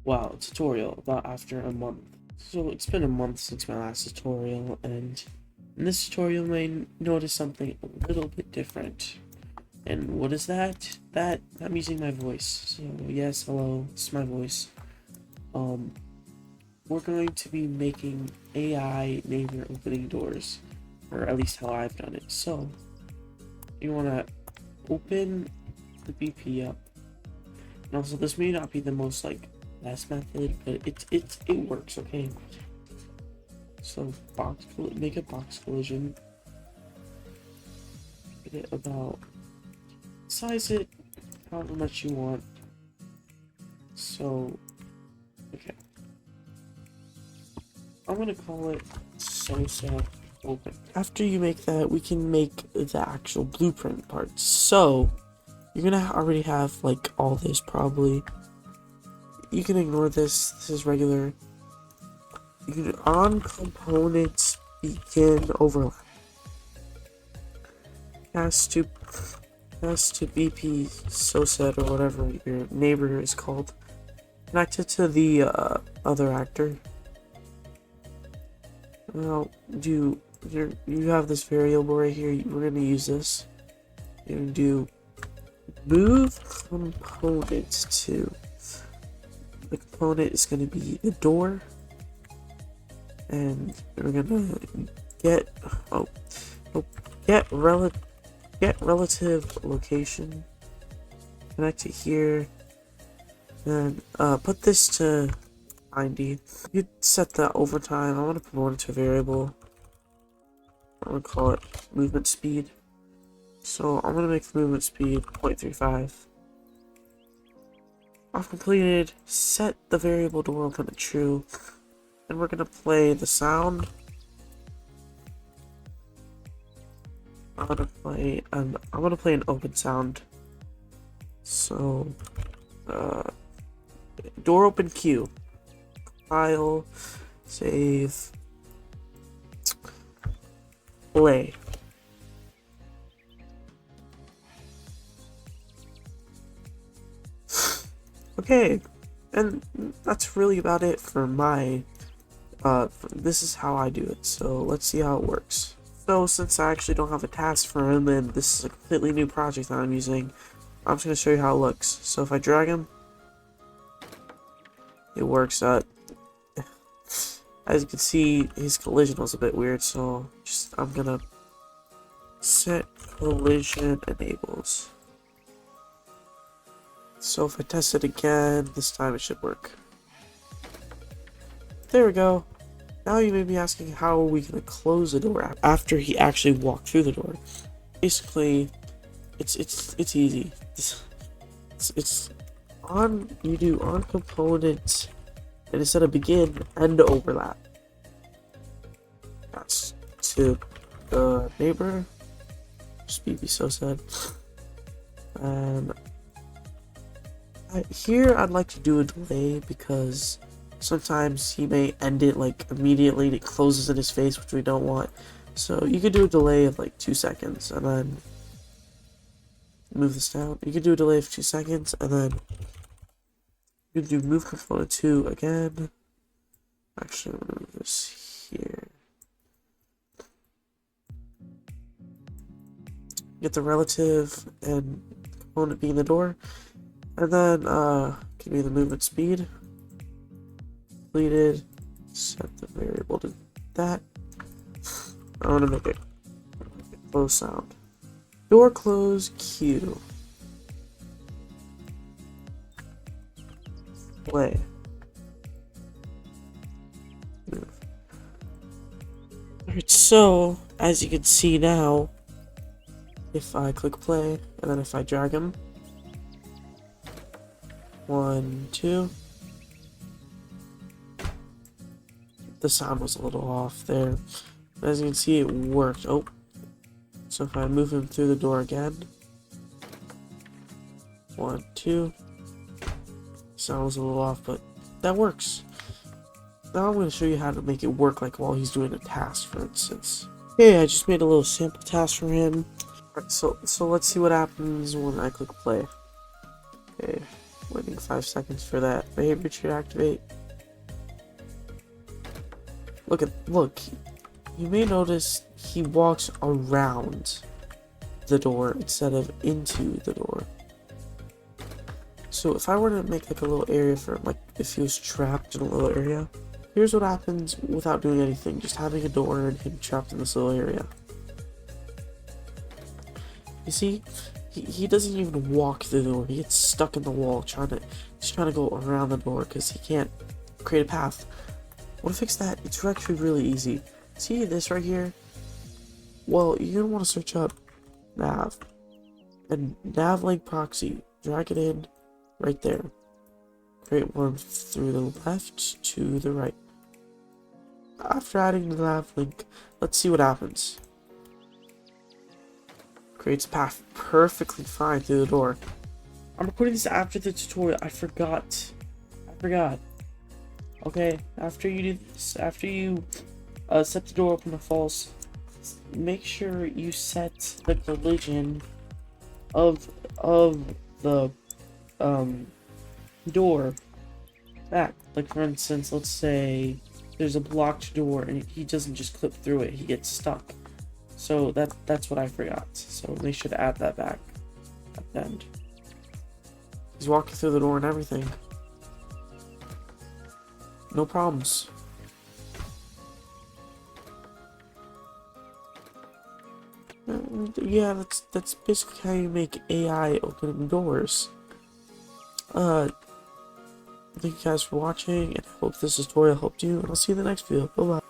Wow, tutorial about after a month. So it's been a month since my last tutorial, and in this tutorial you may notice something a little bit different. And what is that? That I'm using my voice. So yes, hello, it's my voice. Um, we're going to be making AI neighbor opening doors, or at least how I've done it. So you want to open the BP up. And also, this may not be the most like best method, but it works. Okay. So make a box collision. Get it about size it however much you want. So okay, I'm gonna call it Sosa Open. After you make that, we can make the actual blueprint parts. So you're gonna already have like all this probably. You can ignore this. This is regular. You can on components begin overlap. Has to BP SOSET or whatever your neighbor is called connected to the other actor. Now you have this variable right here. We're gonna use this. You're gonna do move component to. The component is gonna be the door, and we're gonna get get relative location. Connect it here. And put this to 90. You set that over time. I'm gonna promote it to a variable. I'm gonna call it movement speed. So I'm gonna make the movement speed 0.35. I've completed. Set the variable door open to true, and we're gonna play the sound. I'm gonna play an open sound. So door open queue. File, save, play. Okay, and that's really about it for my, this is how I do it, so let's see how it works. So since I actually don't have a task for him, and this is a completely new project that I'm using, I'm just going to show you how it looks. So if I drag him, it works. As you can see, his collision was a bit weird, so I'm gonna set collision enables. So if I test it again, this time it should work. There we go. Now you may be asking, how are we gonna close the door after he actually walked through the door? Basically, it's easy. It's on, you do on component, and instead of begin, end overlap. That's to the neighbor, just BB so said. And here I'd like to do a delay because sometimes he may end it like immediately and it closes in his face, which we don't want. So you could do a delay of like 2 seconds and then move this down. You could do a delay of 2 seconds and then you can do move component 2 again. Actually, I'm gonna move this here. Get the relative and component being the door. And then give me the movement speed. Completed. Set the variable to that. I want to make it close sound. Door close Q. Play. Alright, so as you can see now, if I click play and then if I drag him, 1, 2. The sound was a little off there. As you can see, it worked. Oh, so if I move him through the door again, 1, 2. Sound was a little off, but that works. Now I'm going to show you how to make it work, like while he's doing a task, for instance. Okay, I just made a little sample task for him. Alright, so let's see what happens when I click play. Okay, Waiting 5 seconds for that behavior tree to activate. Look, you may notice he walks around the door instead of into the door. So if I were to make like a little area for him, like if he was trapped in a little area, here's what happens without doing anything, just having a door and him trapped in this little area. You see, he doesn't even walk through the door. He gets stuck in the wall just trying to go around the door because he can't create a path. Want to fix that? It's actually really easy. See this right here? Well, you're gonna want to search up nav and nav link proxy. Drag it in right there. Create one through the left to the right. After adding the nav link, let's see what happens. Creates a path perfectly fine through the door. I'm recording this after the tutorial. I forgot. Okay, after you do this, after you set the door open to false, make sure you set the collision of the door back. Like for instance, let's say there's a blocked door and he doesn't just clip through it, he gets stuck. So that's what I forgot. So they should add that back at the end. He's walking through the door and everything. No problems. Yeah, that's basically how you make AI open doors. Thank you guys for watching, and I hope this tutorial helped you, and I'll see you in the next video. Bye bye.